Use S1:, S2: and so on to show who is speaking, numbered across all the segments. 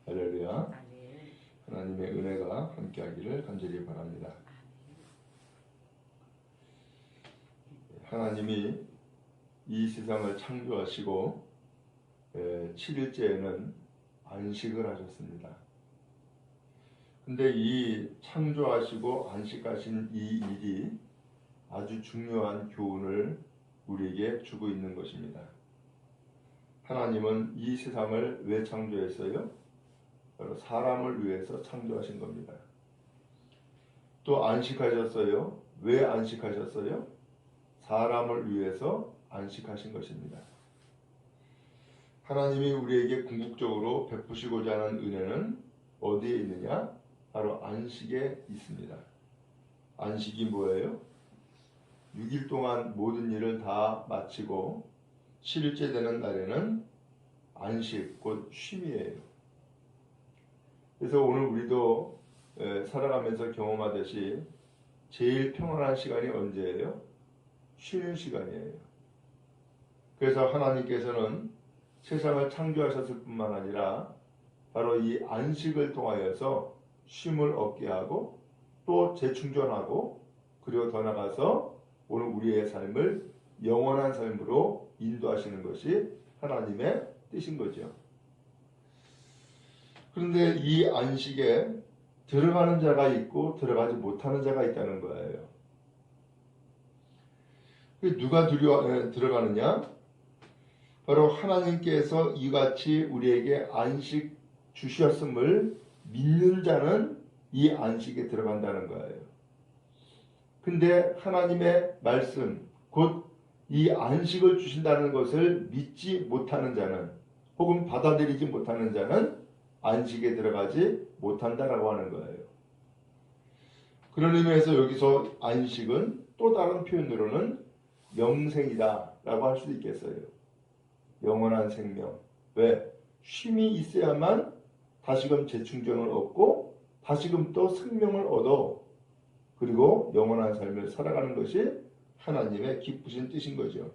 S1: 할렐루야. 하나님의 은혜가 함께하기를 간절히 바랍니다. 하나님이 이 세상을 창조하시고 7일째에는 안식을 하셨습니다. 근데 이 창조하시고 안식하신 이 일이 아주 중요한 교훈을 우리에게 주고 있는 것입니다. 하나님은 이 세상을 왜 창조했어요? 바로 사람을 위해서 창조하신 겁니다. 또 안식하셨어요. 왜 안식하셨어요? 사람을 위해서 안식하신 것입니다. 하나님이 우리에게 궁극적으로 베푸시고자 하는 은혜는 어디에 있느냐? 바로 안식에 있습니다. 안식이 뭐예요? 6일 동안 모든 일을 다 마치고 7일째 되는 날에는 안식, 곧 쉼이에요. 그래서 오늘 우리도 살아가면서 경험하듯이 제일 평안한 시간이 언제예요? 쉬는 시간이에요. 그래서 하나님께서는 세상을 창조하셨을 뿐만 아니라 바로 이 안식을 통하여서 쉼을 얻게 하고 또 재충전하고 그리고 더 나아가서 오늘 우리의 삶을 영원한 삶으로 인도하시는 것이 하나님의 뜻인 거죠. 그런데 이 안식에 들어가는 자가 있고 들어가지 못하는 자가 있다는 거예요. 누가 들어가느냐? 바로 하나님께서 이같이 우리에게 안식 주셨음을 믿는 자는 이 안식에 들어간다는 거예요. 근데 하나님의 말씀, 곧 이 안식을 주신다는 것을 믿지 못하는 자는, 혹은 받아들이지 못하는 자는 안식에 들어가지 못한다라고 하는 거예요. 그런 의미에서 여기서 안식은 또 다른 표현으로는 영생이다 라고 할 수도 있겠어요. 영원한 생명. 왜? 쉼이 있어야만 다시금 재충전을 얻고 다시금 또 생명을 얻어 그리고 영원한 삶을 살아가는 것이 하나님의 기쁘신 뜻인 거죠.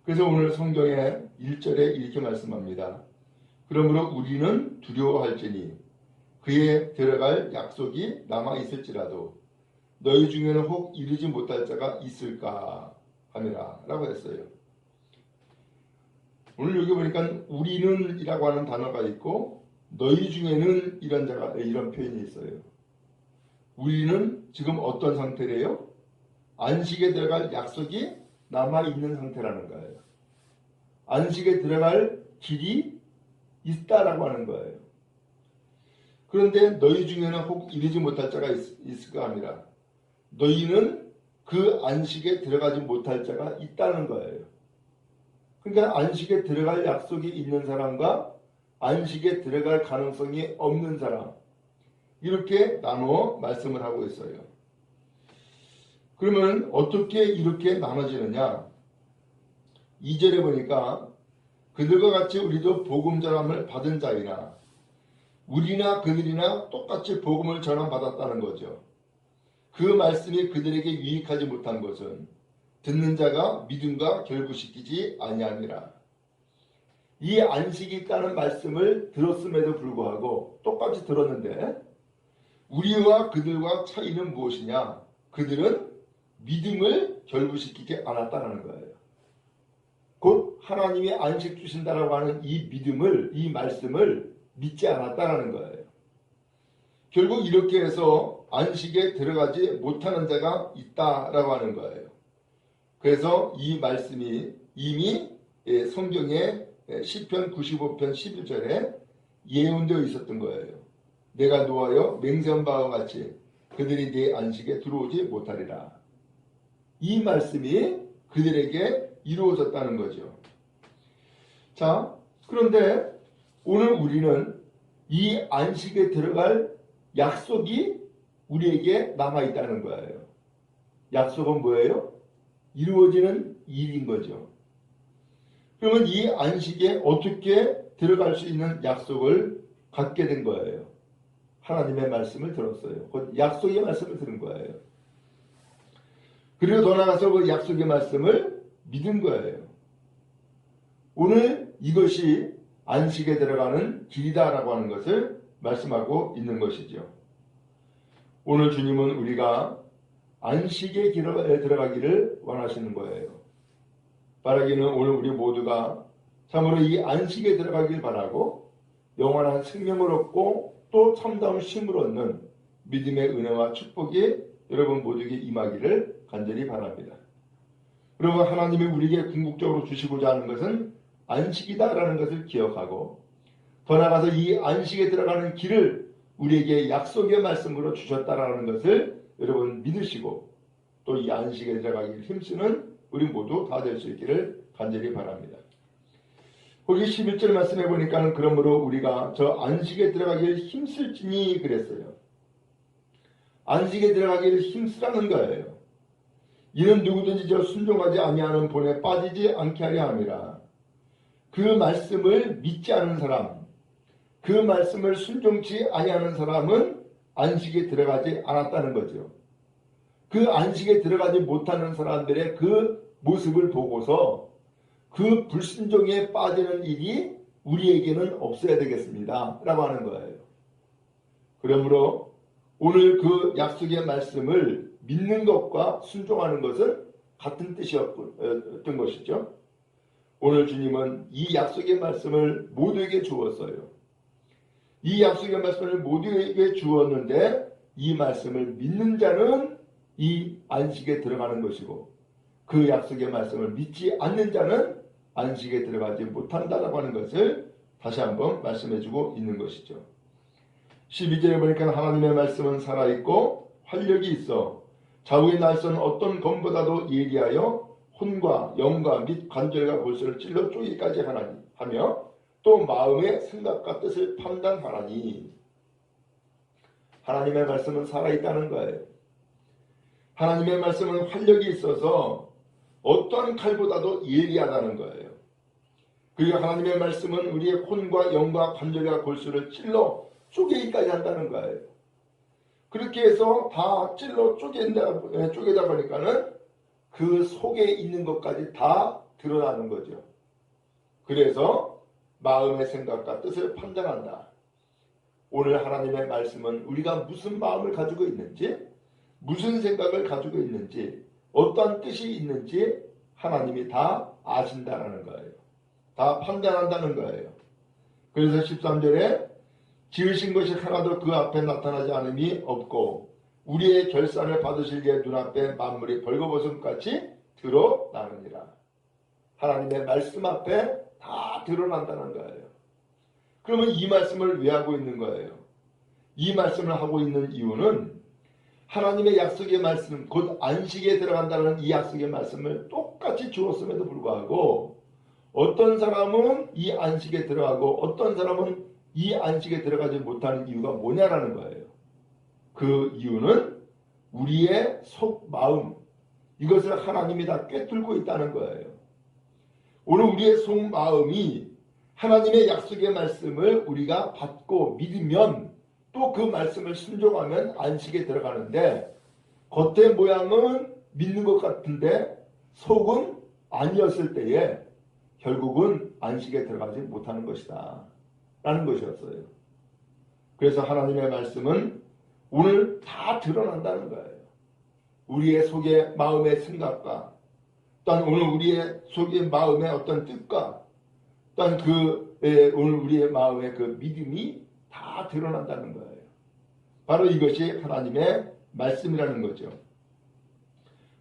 S1: 그래서 오늘 성경의 1절에 이렇게 말씀합니다. 그러므로 우리는 두려워할지니 그에 들어갈 약속이 남아있을지라도 너희 중에는 혹 이르지 못할 자가 있을까 하미라 라고 했어요. 오늘 여기 보니까 우리는 이라고 하는 단어가 있고 너희 중에는 이런 표현이 있어요. 우리는 지금 어떤 상태래요? 안식에 들어갈 약속이 남아있는 상태라는 거예요. 안식에 들어갈 길이 있다라고 하는 거예요. 그런데 너희 중에는 혹 이르지 못할 자가 있을까 합니다. 너희는 그 안식에 들어가지 못할 자가 있다는 거예요. 그러니까 안식에 들어갈 약속이 있는 사람과 안식에 들어갈 가능성이 없는 사람, 이렇게 나누어 말씀을 하고 있어요. 그러면 어떻게 이렇게 나눠지느냐? 2절에 보니까 그들과 같이 우리도 복음 전함을 받은 자이나 우리나 그들이나 똑같이 복음을 전함받았다는 거죠. 그 말씀이 그들에게 유익하지 못한 것은 듣는 자가 믿음과 결부시키지 아니함이라. 이 안식이 있다는 말씀을 들었음에도 불구하고 똑같이 들었는데 우리와 그들과 차이는 무엇이냐? 그들은 믿음을 결부시키지 않았다는 거예요. 곧 하나님이 안식 주신다라고 하는 이 믿음을, 이 말씀을 믿지 않았다라는 거예요. 결국 이렇게 해서 안식에 들어가지 못하는 자가 있다라고 하는 거예요. 그래서 이 말씀이 이미 성경의 시편 95편 11절에 예언되어 있었던 거예요. 내가 노하여 맹세한 바와 같이 그들이 네 안식에 들어오지 못하리라. 이 말씀이 그들에게 이루어졌다는 거죠. 자, 그런데 오늘 우리는 이 안식에 들어갈 약속이 우리에게 남아있다는 거예요. 약속은 뭐예요? 이루어지는 일인 거죠. 그러면 이 안식에 어떻게 들어갈 수 있는 약속을 갖게 된 거예요? 하나님의 말씀을 들었어요. 곧 약속의 말씀을 들은 거예요. 그리고 더 나아가서 그 약속의 말씀을 믿은 거예요. 오늘 이것이 안식에 들어가는 길이다라고 하는 것을 말씀하고 있는 것이죠. 오늘 주님은 우리가 안식에 들어가기를 원하시는 거예요. 바라기는 오늘 우리 모두가 참으로 이 안식에 들어가길 바라고 영원한 생명을 얻고 또 참다운 쉼을 얻는 믿음의 은혜와 축복이 여러분 모두에게 임하기를 간절히 바랍니다. 여러분, 하나님이 우리에게 궁극적으로 주시고자 하는 것은 안식이다라는 것을 기억하고 더 나아가서 이 안식에 들어가는 길을 우리에게 약속의 말씀으로 주셨다라는 것을 여러분 믿으시고 또 이 안식에 들어가기를 힘쓰는 우리 모두 다 될 수 있기를 간절히 바랍니다. 거기 11절 말씀해 보니까 그러므로 우리가 저 안식에 들어가기를 힘쓸지니 그랬어요. 안식에 들어가기를 힘쓰라는 거예요. 이는 누구든지 저 순종하지 아니하는 본에 빠지지 않게 하려 함이라. 그 말씀을 믿지 않은 사람, 그 말씀을 순종치 아니하는 사람은 안식에 들어가지 않았다는 거죠. 그 안식에 들어가지 못하는 사람들의 그 모습을 보고서 그 불순종에 빠지는 일이 우리에게는 없어야 되겠습니다 라고 하는 거예요. 그러므로 오늘 그 약속의 말씀을 믿는 것과 순종하는 것은 같은 뜻이었던 것이죠. 오늘 주님은 이 약속의 말씀을 모두에게 주었어요. 이 약속의 말씀을 모두에게 주었는데 이 말씀을 믿는 자는 이 안식에 들어가는 것이고 그 약속의 말씀을 믿지 않는 자는 안식에 들어가지 못한다라고 하는 것을 다시 한번 말씀해주고 있는 것이죠. 12절에 보니까 하나님의 말씀은 살아있고 활력이 있어 좌우의 날선 어떤 검보다도 예리하여 혼과 영과 및 관절과 골수를 찔러 쪼개기까지 하며 또 마음의 생각과 뜻을 판단하나니 하나님의 말씀은 살아있다는 거예요. 하나님의 말씀은 활력이 있어서 어떠한 칼보다도 예리하다는 거예요. 그리고 하나님의 말씀은 우리의 혼과 영과 관절과 골수를 찔러 쪼개기까지 한다는 거예요. 그렇게 해서 다 찔러 쪼개다 보니까는 그 속에 있는 것까지 다 드러나는 거죠. 그래서 마음의 생각과 뜻을 판단한다. 오늘 하나님의 말씀은 우리가 무슨 마음을 가지고 있는지, 무슨 생각을 가지고 있는지, 어떤 뜻이 있는지 하나님이 다 아신다라는 거예요. 다 판단한다는 거예요. 그래서 13절에 지으신 것이 하나도 그 앞에 나타나지 않음이 없고 우리의 결산을 받으실기에 눈앞에 만물이 벌거벗음같이 드러나느니라. 하나님의 말씀 앞에 다 드러난다는 거예요. 그러면 이 말씀을 왜 하고 있는 거예요? 이 말씀을 하고 있는 이유는 하나님의 약속의 말씀, 곧 안식에 들어간다는 이 약속의 말씀을 똑같이 주었음에도 불구하고 어떤 사람은 이 안식에 들어가고 어떤 사람은 이 안식에 들어가지 못하는 이유가 뭐냐라는 거예요. 그 이유는 우리의 속 마음, 이것을 하나님이 다 꿰뚫고 있다는 거예요. 오늘 우리의 속 마음이 하나님의 약속의 말씀을 우리가 받고 믿으면 또 그 말씀을 순종하면 안식에 들어가는데 겉의 모양은 믿는 것 같은데 속은 아니었을 때에 결국은 안식에 들어가지 못하는 것이다 라는 것이었어요. 그래서 하나님의 말씀은 오늘 다 드러난다는 거예요. 우리의 속의 마음의 생각과 또한 오늘 우리의 속의 마음의 어떤 뜻과 또한 오늘 우리의 마음의 그 믿음이 다 드러난다는 거예요. 바로 이것이 하나님의 말씀이라는 거죠.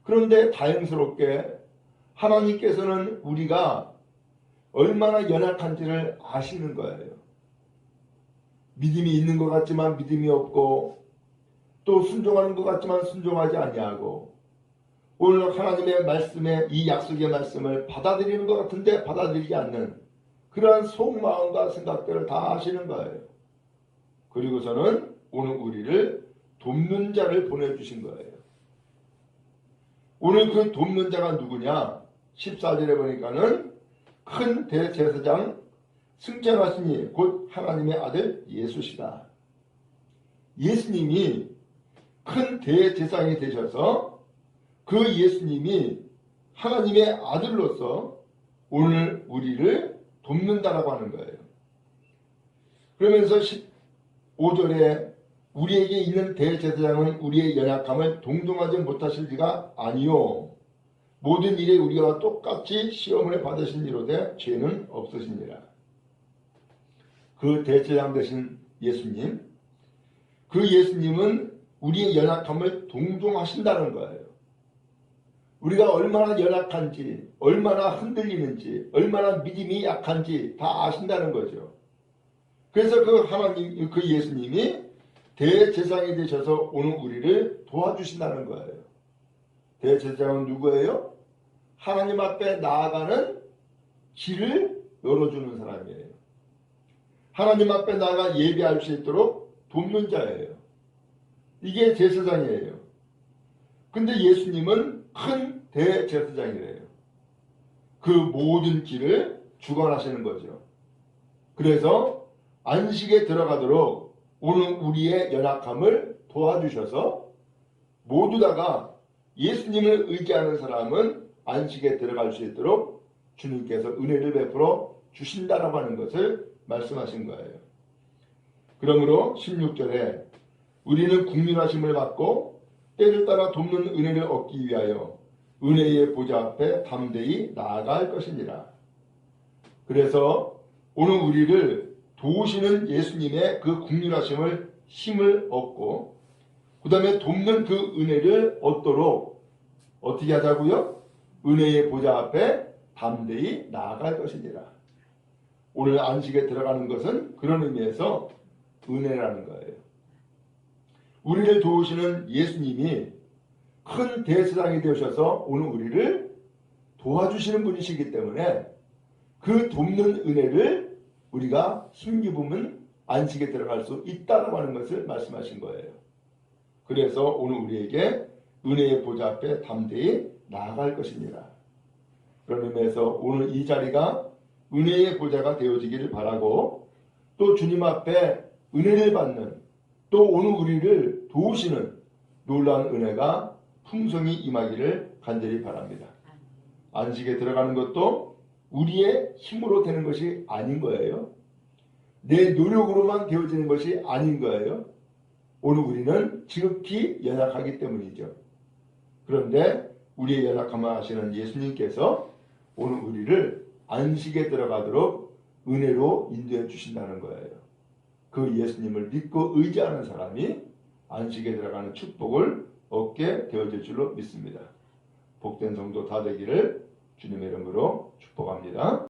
S1: 그런데 다행스럽게 하나님께서는 우리가 얼마나 연약한지를 아시는 거예요. 믿음이 있는 것 같지만 믿음이 없고 또 순종하는 것 같지만 순종하지 아니하고 오늘 하나님의 말씀에 이 약속의 말씀을 받아들이는 것 같은데 받아들이지 않는 그러한 속마음과 생각들을 다 아시는 거예요. 그리고서는 오늘 우리를 돕는 자를 보내주신 거예요. 오늘 그 돕는 자가 누구냐? 14절에 보니까는 큰 대제사장 승천하시니 곧 하나님의 아들 예수시다. 예수님이 큰 대제사장이 되셔서 그 예수님이 하나님의 아들로서 오늘 우리를 돕는다라고 하는 거예요. 그러면서 5절에 우리에게 있는 대제사장은 우리의 연약함을 동정하지 못하실 리가 아니요 모든 일에 우리와 똑같이 시험을 받으신 이로되 죄는 없으시니라. 그 대제사장 되신 예수님, 그 예수님은 우리의 연약함을 동정하신다는 거예요. 우리가 얼마나 연약한지, 얼마나 흔들리는지, 얼마나 믿음이 약한지 다 아신다는 거죠. 그래서 그 하나님, 그 예수님이 대제사장이 되셔서 오늘 우리를 도와주신다는 거예요. 대제사장은 누구예요? 하나님 앞에 나아가는 길을 열어주는 사람이에요. 하나님 앞에 나아가 예배할 수 있도록 돕는 자예요. 이게 제사장이에요. 근데 예수님은 큰 대제사장이래요. 그 모든 길을 주관하시는 거죠. 그래서 안식에 들어가도록 오늘 우리의 연약함을 도와주셔서 모두 다가 예수님을 의지하는 사람은 안식에 들어갈 수 있도록 주님께서 은혜를 베풀어 주신다라고 하는 것을 말씀하신 거예요. 그러므로 16절에 우리는 국률하심을 받고 때를 따라 돕는 은혜를 얻기 위하여 은혜의 보좌 앞에 담대히 나아갈 것이니라. 그래서 오늘 우리를 도우시는 예수님의 그 국률하심을 힘을 얻고 그 다음에 돕는 그 은혜를 얻도록 어떻게 하자고요? 은혜의 보좌 앞에 담대히 나아갈 것이니라. 오늘 안식에 들어가는 것은 그런 의미에서 은혜라는 거예요. 우리를 도우시는 예수님이 큰 대제사장이 되셔서 오늘 우리를 도와주시는 분이시기 때문에 그 돕는 은혜를 우리가 힘입으면 안식에 들어갈 수 있다고 하는 것을 말씀하신 거예요. 그래서 오늘 우리에게 은혜의 보좌 앞에 담대히 나아갈 것입니다. 그런 의미에서 오늘 이 자리가 은혜의 보좌가 되어지기를 바라고 또 주님 앞에 은혜를 받는 또 오늘 우리를 도우시는 놀라운 은혜가 풍성히 임하기를 간절히 바랍니다. 안식에 들어가는 것도 우리의 힘으로 되는 것이 아닌 거예요. 내 노력으로만 되어지는 것이 아닌 거예요. 오늘 우리는 지극히 연약하기 때문이죠. 그런데 우리의 연약함을 아시는 예수님께서 오늘 우리를 안식에 들어가도록 은혜로 인도해 주신다는 거예요. 그 예수님을 믿고 의지하는 사람이 안식에 들어가는 축복을 얻게 되어질 줄로 믿습니다. 복된 성도 다 되기를 주님의 이름으로 축복합니다.